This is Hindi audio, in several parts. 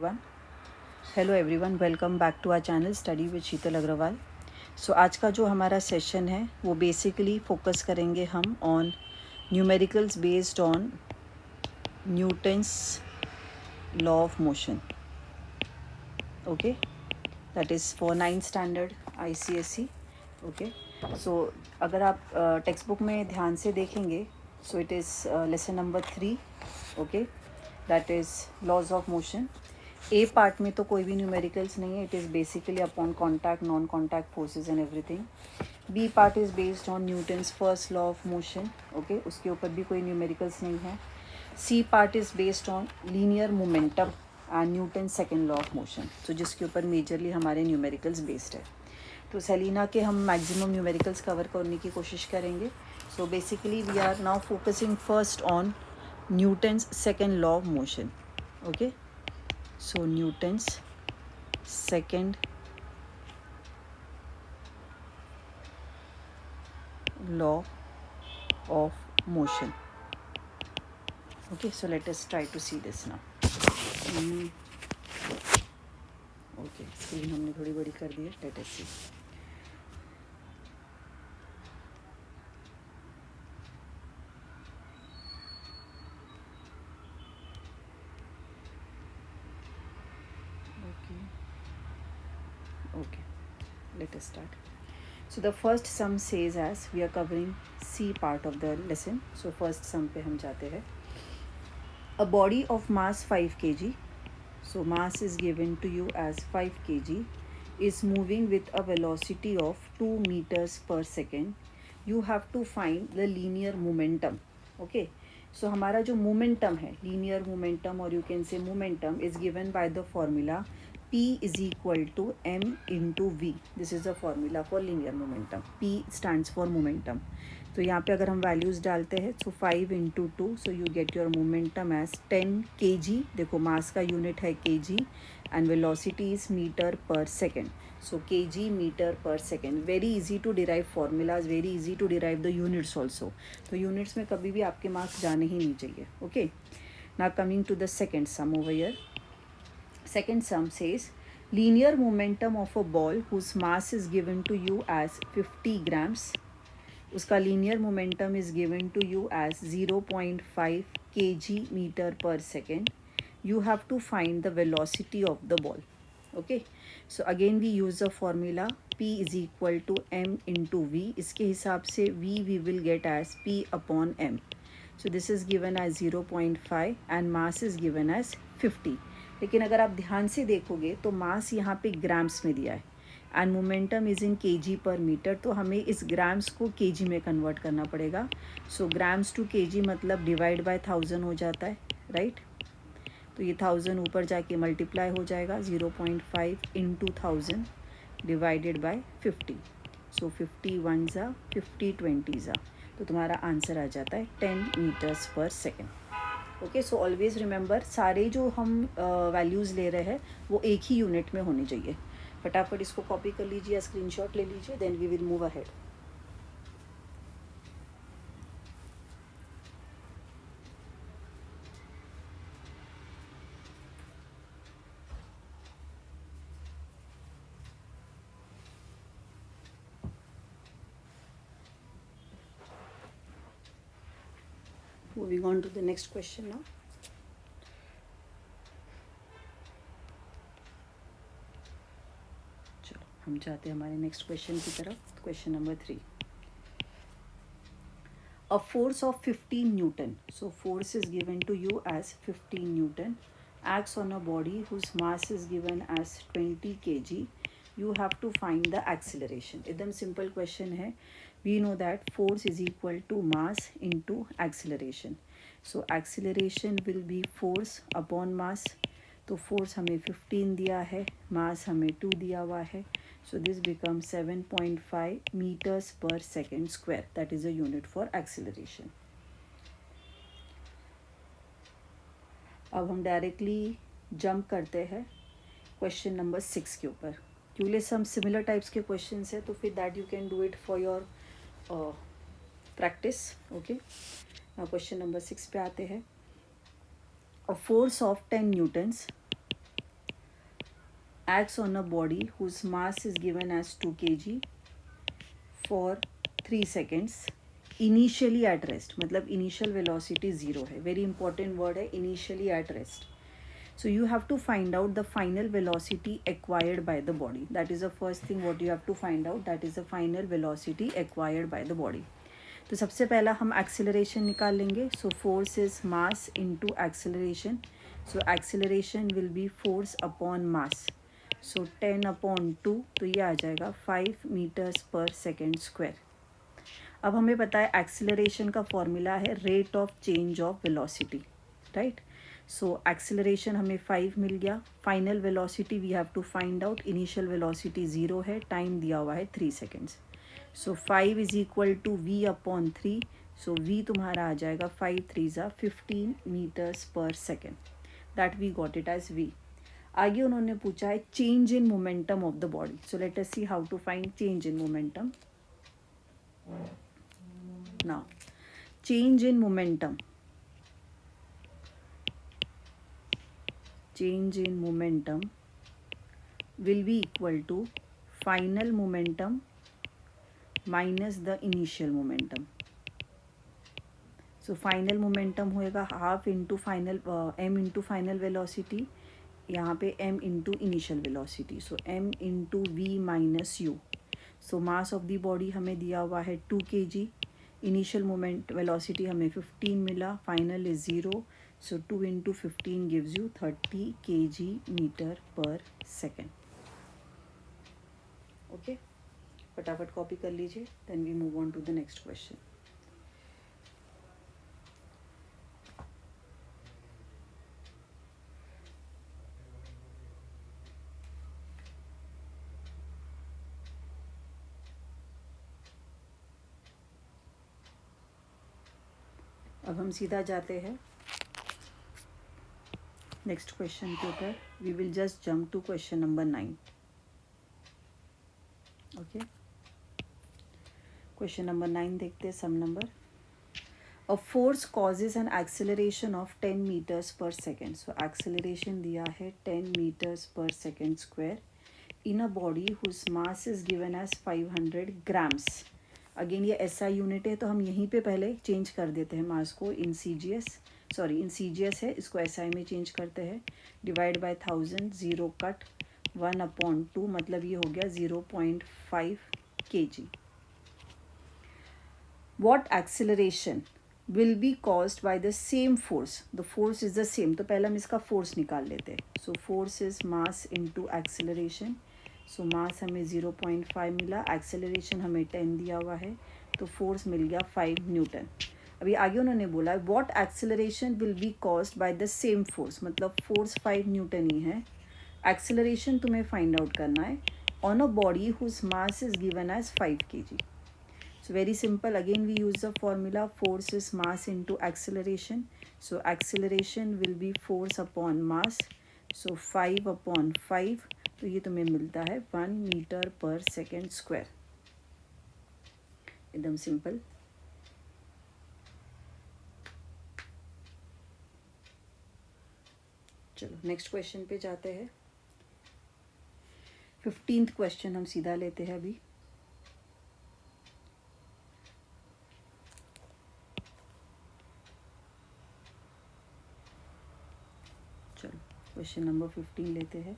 One hello everyone, welcome back to our channel study with Sheetal Agarwal. So आज का जो हमारा सेशन है वो बेसिकली फोकस करेंगे हम on numericals based on Newton's law of motion. Okay, that is for 9th standard ICSE। Okay, so अगर आप टेक्स्ट बुक में ध्यान से देखेंगे so it is lesson number 3। Okay, that is laws of motion. A part में तो कोई भी न्यूमेरिकल्स नहीं है, it is basically upon contact, non contact forces and everything. B part is based on Newton's first law of motion. Okay, उसके ऊपर भी कोई न्यूमेरिकल्स नहीं है। C part is based on linear momentum and Newton second law of motion, तो जिसके ऊपर मेजरली हमारे न्यूमेरिकल्स बेस्ड है। तो सेलिना के हम मैक्सिमम न्यूमेरिकल्स कवर करने की कोशिश करेंगे। So basically we are now focusing first on Newton's second law of motion. Okay, so Newton's second law of motion. Okay, so let us try to see this now. Okay, screen हमने थोड़ी बड़ी कर दी है, let us see. Okay, let us start. So the first sum says as we are covering C part of the lesson. So first sum पे हम जाते हैं. A body of mass 5 kg, so mass is given to you as 5 kg, is moving with a velocity of 2 meters per second. You have to find the linear momentum. Okay, so हमारा जो momentum है, linear momentum or you can say momentum, is given by the formula P is equal to m into v. This is the formula for linear momentum. P stands for momentum. तो यहाँ पे अगर हम वैल्यूज़ डालते हैं so 5 into 2, so you get your momentum as 10 kg. देखो मास का यूनिट है kg and velocity is metre पर सेकेंड. सो kg मीटर पर second. Very easy to derive formulas, very easy to derive the units also. तो यूनिट्स में कभी भी आपके मार्क्स जाने ही नहीं चाहिए. Okay, now coming to the second sum over here. Second sum says linear momentum of a ball whose mass is given to you as 50 grams. उसका linear momentum is given to you as 0.5 kg meter per second. You have to find the velocity of the ball. Okay, so again we use the formula P is equal to m into v. इसके हिसाब से v we will get as P upon m. So this is given as 0.5 and mass is given as 50. लेकिन अगर आप ध्यान से देखोगे तो मास यहाँ पे ग्राम्स में दिया है and momentum is in kg पर मीटर, तो हमें इस ग्राम्स को kg में कन्वर्ट करना पड़ेगा. सो ग्राम्स टू kg मतलब डिवाइड बाय 1000 हो जाता है, राइट? तो ये 1000 ऊपर जाके मल्टीप्लाई हो जाएगा. 0.5 into 1000 divided by 50. So 50 one ज़ा 50 20 ज़ा, तो तुम्हारा आंसर आ जाता है 10 metres per second. Okay, so always remember सारे जो हम वैल्यूज़ ले रहे हैं वो एक ही यूनिट में होनी चाहिए. फटाफट इसको कॉपी कर लीजिए या स्क्रीनशॉट ले लीजिए, then we will move ahead. Moving on to the next question now. चलो हम जाते हैं हमारे नेक्स्ट क्वेश्चन की तरफ. Question number 3. A force of 15 Newton, so force is given to you as 15 Newton, acts on a body whose mass is given as 20 kg. You have to find the acceleration. एकदम सिंपल क्वेश्चन है. We know that force is equal to mass into acceleration. So acceleration will be force upon mass. तो फोर्स हमें 15 दिया है, मास हमें 2 दिया हुआ है. So this becomes 7.5 meters per second square. That is a unit for acceleration. अब हम डायरेक्टली जंप करते हैं क्वेश्चन नंबर 6 के ऊपर. क्योंकि सम सिमिलर टाइप्स के क्वेश्चन है तो फिर that you can do it for your practice. Okay, question number 6 पे आते हैं. A force of 10 Newton's acts on a body whose mass is given as 2 kg for 3 seconds initially at rest. मतलब initial velocity 0 है. Very important word है initially at rest. So you have to find out the final velocity acquired by the body. That is the first thing what you have to find out. That is the final velocity acquired by the body. तो सबसे पहला हम acceleration निकाल लेंगे. So force is mass into acceleration. So acceleration will be force upon mass. So 10/2 तो ये आ जाएगा 5 meters per second square. अब हमें पता है एक्सीलरेशन का फॉर्मूला है rate of change of velocity, right. So acceleration हमें 5 मिल गया. Final velocity we have to find out. Initial velocity 0 है, टाइम दिया हुआ है 3 seconds. So 5 is equal to v/3. So v तुम्हारा आ जाएगा 5 3 15 metres per second. That we got it as v. आगे उन्होंने पूछा है change in momentum of the body. So let us see how to find change in momentum. Now, change in momentum. Change in momentum will be equal to final momentum minus the initial momentum. So final momentum होएगा half into final m into final velocity. यहाँ पे m into initial velocity. So m into v minus u. So mass of the body हमें दिया हुआ है 2 kg. इनिशियल मोमेंट वेलोसिटी हमें 15 मिला. Final is 0. So 2 into 15 gives you 30 kg metre पर सेकेंड. ओके, फटाफट कॉपी कर लीजिए. Then we move on to the next question. अब हम सीधा जाते हैं नेक्स्ट क्वेश्चन के ऊपर. We will just jump to question number 9. ओके, क्वेश्चन नंबर 9 देखते हैं. Sum number. A force causes an acceleration of 10 metres per second. So acceleration दिया है 10 metres per second square in a body whose mass is given as 500 grams. Again ये SI यूनिट है तो हम यहीं पे पहले चेंज कर देते हैं मास को. इन CGS है, इसको SI में चेंज करते हैं. डिवाइड बाय 1000, 0 कट, 1/2 मतलब ये हो गया 0.5 kg. What acceleration will be caused by the same force? The force is the same. तो पहले हम इसका फोर्स निकाल लेते हैं. So force is mass into acceleration. सो मास हमें 0.5 मिला. एक्सेलरेशन हमें 10 दिया हुआ है तो फोर्स मिल गया 5 न्यूटन. अभी आगे उन्होंने बोला what acceleration will be caused by the same force. मतलब फोर्स 5 न्यूटन ही है. एक्सेलरेशन तुम्हें फाइंड आउट करना है on a body whose mass is given as 5 kg. So very simple. Again we use the formula force is mass into acceleration. So acceleration will be force upon mass. So 5/5 तो ये तुम्हें मिलता है 1 मीटर पर सेकेंड स्क्वायर. एकदम सिंपल. चलो नेक्स्ट क्वेश्चन पे जाते हैं. 15th क्वेश्चन हम सीधा लेते हैं अभी. चलो क्वेश्चन नंबर 15 लेते हैं.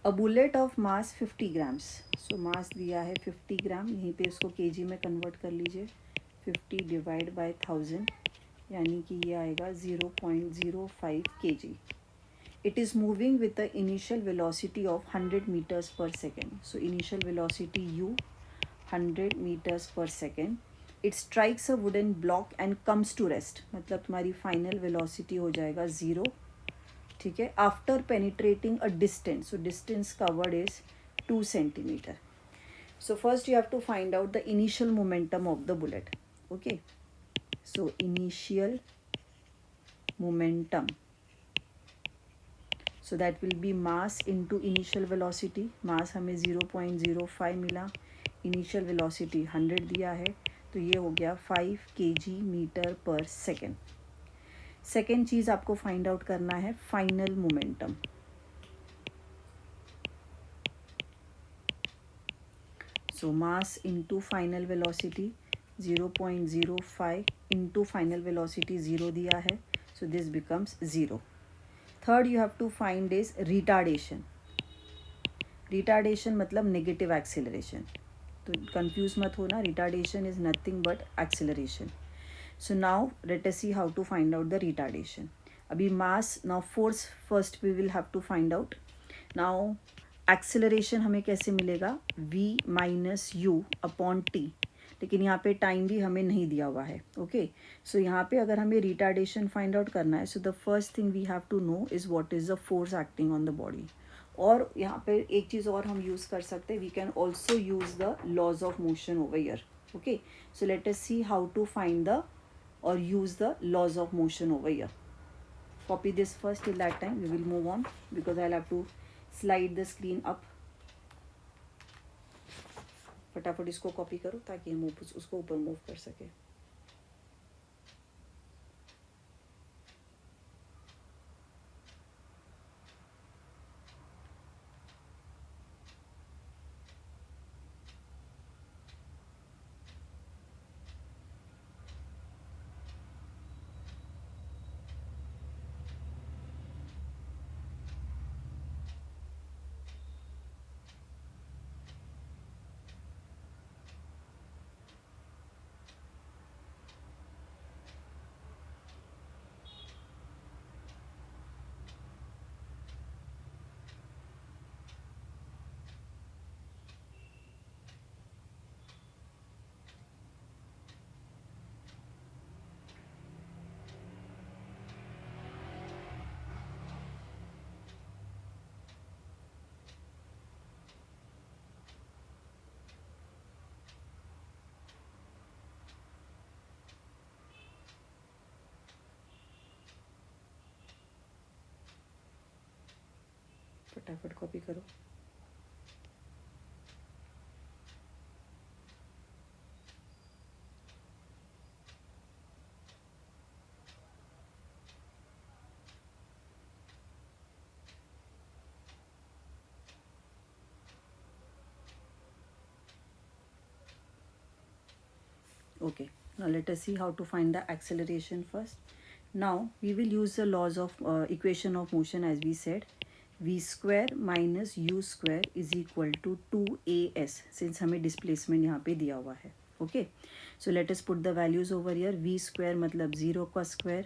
A bullet of mass 50 grams. सो मास दिया है 50 ग्राम. यहीं पे इसको केजी में कन्वर्ट कर लीजिए. 50 डिवाइड बाय 1000 यानी कि ये आएगा 0.05 kg. It is moving with the initial velocity of 100 meters per second. So initial velocity u 100 meters per second. It strikes a wooden block and comes to rest. मतलब तुम्हारी फाइनल वेलोसिटी हो जाएगा 0. ठीक है. After penetrating a distance. So distance covered is 2 centimeter. So first you have to find out the initial momentum of the bullet. Okay, so initial momentum. So that will be mass into initial velocity. Mass हमें 0.05 मिला. इनिशियल वेलोसिटी 100 दिया है तो ये हो गया 5 kg मीटर पर सेकेंड. सेकेंड चीज़ आपको फाइंड आउट करना है final momentum. So mass into final velocity 0.05 into final velocity 0 दिया है, so this becomes 0. Third you have to find is retardation. Retardation मतलब negative acceleration. तो confuse मत होना, retardation is nothing but acceleration. So now let us see how to find out the retardation. अभी mass, now force first we will have to find out. Now acceleration हमें कैसे मिलेगा, v minus u upon t, लेकिन यहाँ पे टाइम भी हमें नहीं दिया हुआ है. ओके, सो यहाँ पे अगर हमें रिटार्डेशन फाइंड आउट करना है, so the first thing we have to know is what is the force acting on the body. और यहाँ पे एक चीज़ और हम यूज़ कर सकते हैं, we can also use the laws of motion over here. Okay, so let us see how to find the or use the laws of motion over here. Copy this first, till that time we will move on because I'll have to slide the screen up. फटाफट इसको कॉपी करो ताकि हम उसको ऊपर मूव कर सके. फटाफट कॉपी करो. Okay, now let us see how to find the acceleration first. Now we will use the laws of equation of motion as we said. V square minus u square is equal to 2as, since हमें displacement यहाँ पे दिया हुआ है. Okay, so let us put the values over here. V square मतलब 0 का square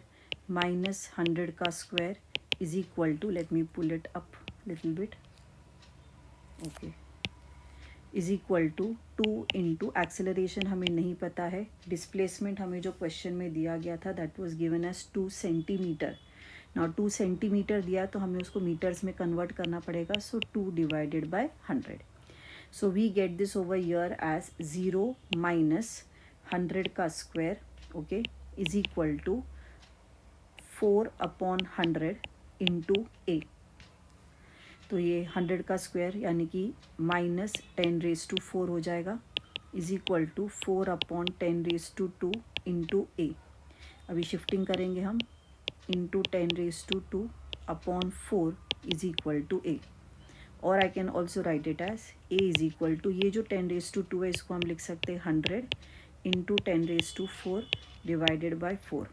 minus 100 का square is equal to, let me pull it up little bit. Okay, is equal to 2 into acceleration हमें नहीं पता है, डिस्प्लेसमेंट हमें जो क्वेश्चन में दिया गया था that was given as 2 centimetre. Now 2 centimetre दिया तो हमें उसको मीटर्स में कन्वर्ट करना पड़ेगा, so 2 divided by 100. So we get this over here as 0 minus 100 का square, okay, is equal to 4 upon 100 into a. तो ये 100 का स्क्वायर यानी कि माइनस 10⁻⁴ हो जाएगा, is equal to 4 upon 10⁻² into a. अभी शिफ्टिंग करेंगे हम, into 10⁻² upon 4 is equal to a. और I can also write it as a is equal to, ये जो 10⁻² है इसको हम लिख सकते हैं 100 इंटू 10⁻⁴ डिवाइडेड बाई 4.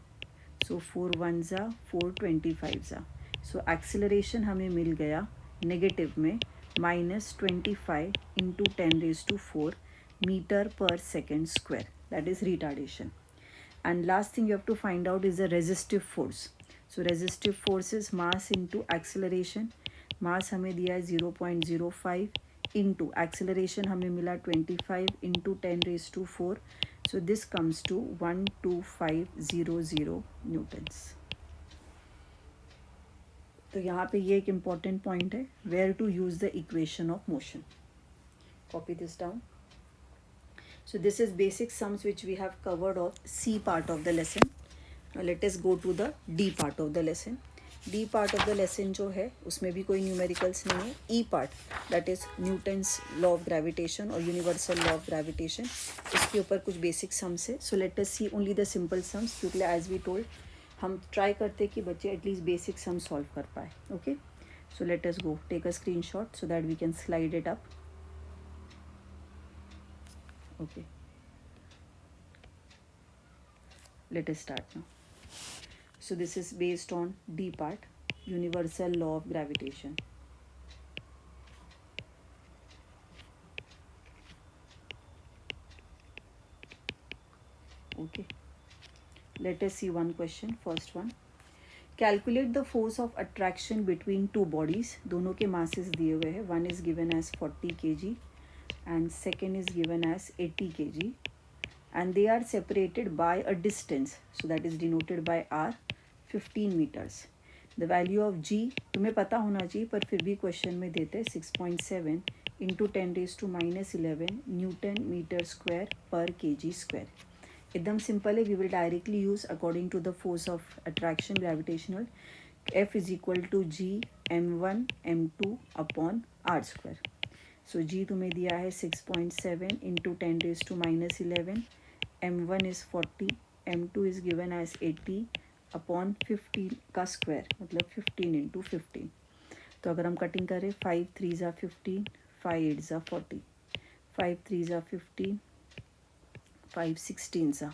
सो 4 1 ज़ा 4 25 ज़ा. सो एक्सेलरेशन हमें मिल गया नेगेटिव में -25 इंटू 10⁻⁴ मीटर पर second square, that is retardation. And last thing you have to find out is the resistive force. So resistive force is mass into acceleration. Mass हमें दिया है 0.05 इंटू एक्सेलरेशन हमें मिला 25 into 10⁻⁴. So this comes to 12500 newtons. तो यहाँ पे ये एक इम्पॉर्टेंट पॉइंट है, where to use the equation of motion. Copy this down. So this is basic sums which we have covered of C part of the lesson. Let us go to the D part of the lesson. D part of the lesson जो है उसमें भी कोई न्यूमेरिकल्स नहीं है. E part that is Newton's law of gravitation और यूनिवर्सल लॉ ऑफ ग्रेविटेशन, इसके ऊपर कुछ बेसिक सम्स है. So let us see only the simple sums, क्योंकि एज वी टोल्ड हम ट्राई करते कि बच्चे एटलीस्ट बेसिक सम सॉल्व कर पाए. Okay, so let us go, take a screenshot so that we can slide it up. Okay, let us start now. So this is based on D part, universal law of gravitation. Okay, let us see one question. First one, calculate the force of attraction between two bodies. दोनों के masses दिए हुए हैं. One is given as 40 kg and second is given as 80 kg, and they are separated by a distance, so that is denoted by r, 15 meters. The value of g तुम्हें पता होना चाहिए, पर फिर भी क्वेश्चन में देते हैं 6.7 into 10⁻⁻11 newton metre square per kg square. एकदम सिंपल है. We will directly use according to the force of attraction gravitational. F is equal to G m1 m2 upon R square. So G तुम्हें दिया है 6.7 into 10⁻⁻11. m1 is 40, m2 is given as 80 upon 15 का स्क्वायर, मतलब 15 इंटू 15. तो अगर हम कटिंग करें 5 3 ज़ा 15, 5 8 ज़ा 40, 5 3 ज़ा 15, 5 16 ज़ा.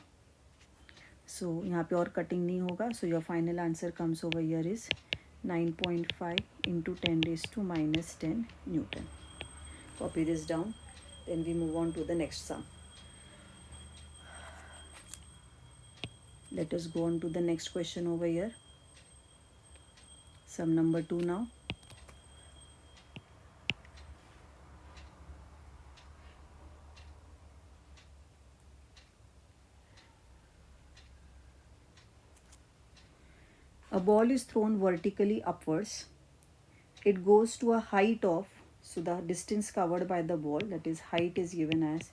सो यहाँ पे और कटिंग नहीं होगा. So your final answer comes over here is 9.5 into 10⁻⁻10 Newton. Copy this down. Then we move on to the next sum. Let us go on to the next question over here. Sum number 2 now. A ball is thrown vertically upwards. It goes to a height of, so the distance covered by the ball, that is height, is given as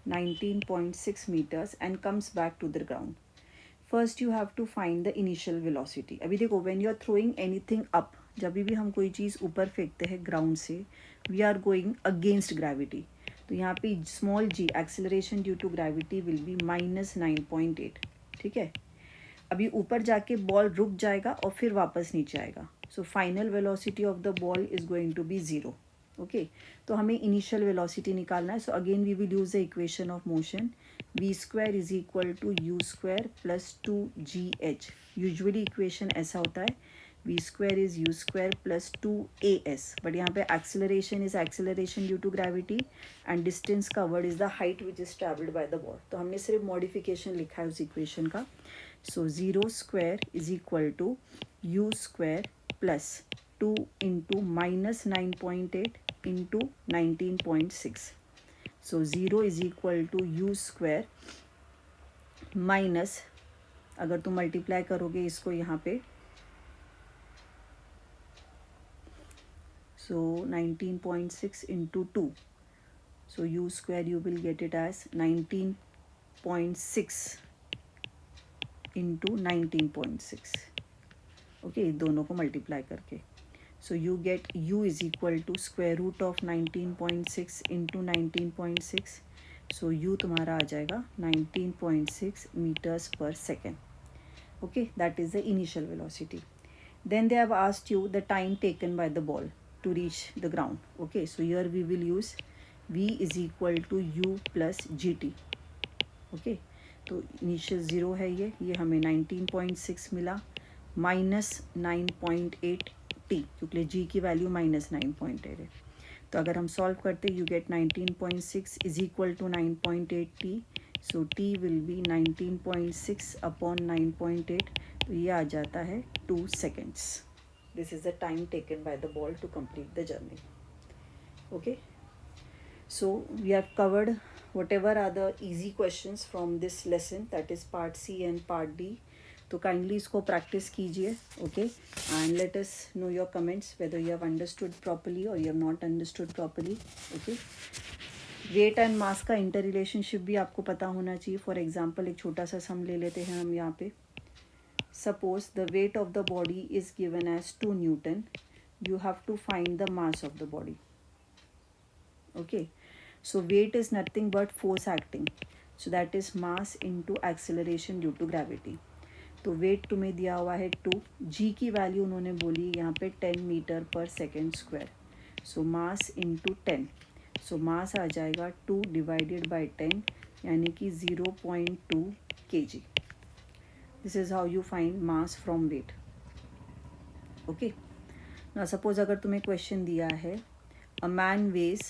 19.6 meters and comes back to the ground. First you have to find the initial velocity. अभी देखो, when you are throwing anything up, जब भी हम कोई चीज़ ऊपर फेंकते हैं ग्राउंड से, we are going against gravity. तो यहाँ पे small g, acceleration due to gravity will be -9.8. ठीक है. अभी ऊपर जाके बॉल रुक जाएगा और फिर वापस नीचे आएगा. So final velocity of the ball is going to be 0. Okay, तो हमें इनिशियल वेलोसिटी निकालना है. So again we will use the equation of motion. V square is equal to u square plus 2gh. Usually equation ऐसा होता है, v square is u square plus 2as, but यहाँ पे acceleration is acceleration due to gravity and distance covered is the height which is travelled by the ball. तो हमने सिर्फ मॉडिफिकेशन लिखा है उस इक्वेशन का. So 0 square is equal to u square plus 2 into minus 9.8 into 19.6. So 0 is equal to u square minus, अगर तुम मल्टीप्लाई करोगे इसको यहाँ पे, so 19.6 into 2. So u square you will get it as 19.6 into 19.6. Okay, दोनों को मल्टीप्लाई करके. So you get u is equal to square root of 19.6 into 19.6. So u तुम्हारा आ जाएगा 19.6 metres per second. Okay, that is the initial velocity. Then they have asked you the time taken by the ball to reach the ground. Okay, so here we will use v is equal to u plus gt. Okay, तो इनिशियल 0 है ये हमें 19.6 मिला माइनस 9.8 t, क्योंकि g की वैल्यू -9.8 है. तो अगर हम सॉल्व करते you get 19.6 is equal to 9.8 t. So t will be 19.6 upon 9.8. तो ये आ जाता है 2 seconds. This is the time taken by the ball to complete the journey. Okay, so we have covered whatever are the easy questions from this lesson, that is part C and part D. तो kindly इसको practice कीजिए. okay, and let us know your comments whether you have understood properly or you have not understood properly. okay, weight and mass का इंटर रिलेशनशिप भी आपको पता होना चाहिए. फॉर एग्जाम्पल एक छोटा सा सम ले लेते हैं हम यहाँ पे. Suppose the weight of the body is given as 2 newton. You have to find the mass of the body. okay, so weight is nothing but force acting, so that is mass into acceleration due to gravity. तो वेट तुम्हें दिया हुआ है 2. जी की वैल्यू उन्होंने बोली यहाँ पे 10 मीटर पर second square. So mass into 10. So mass आ जाएगा 2 डिवाइडेड बाई 10. यानी कि 0.2 kg. This is how you find mass from weight. Okay. ना सपोज अगर तुम्हें क्वेश्चन दिया है a man weighs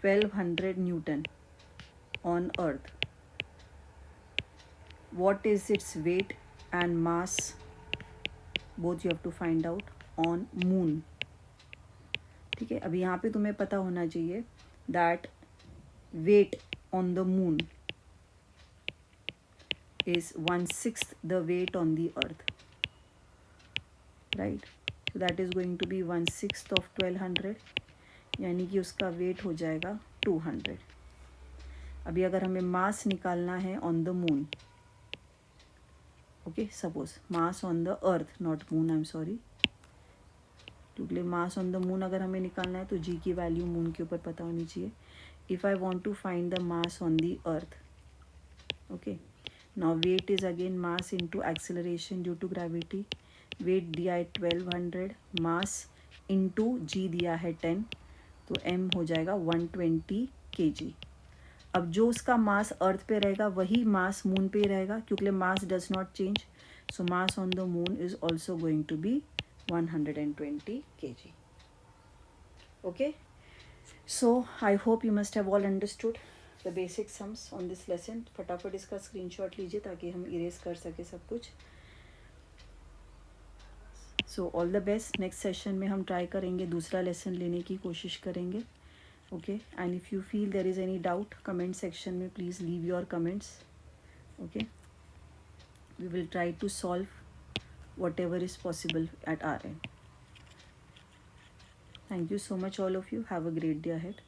1200 Newton on earth, what is its weight and mass, both you have to find out, on moon. ठीक है. अभी यहाँ पे तुम्हें पता होना चाहिए that weight on the moon is 1/6 the weight on the earth, right? So that is going to be 1/6 of 1200, यानी कि उसका वेट हो जाएगा 200. अभी अगर हमें मास निकालना है on the moon, okay, suppose mass on the earth, not moon, I am sorry, क्योंकि मास ऑन द मून अगर हमें निकालना है तो जी की वैल्यू मून के ऊपर पता होनी चाहिए. If I want to find the mass on the earth, okay, now weight is again mass into acceleration due to gravity. Weight दिया है 1200, मास इंटू जी दिया है 10, तो एम हो जाएगा 120 kg. अब जो उसका मास अर्थ पे रहेगा वही मास मून पे रहेगा, क्योंकि mass does not change. So mass on the moon is also going to be 120 kg. Okay, so I hope you must have all understood the basic sums on this lesson. फटाफट इसका स्क्रीनशॉट लीजिए ताकि हम इरेज कर सके सब कुछ. So all the best. Next session में हम ट्राई करेंगे दूसरा लेसन लेने की कोशिश करेंगे. Okay, and if you feel there is any doubt, comment section में please leave your comments. Okay, we will try to solve whatever is possible at our end. Thank you so much all of you. Have a great day ahead.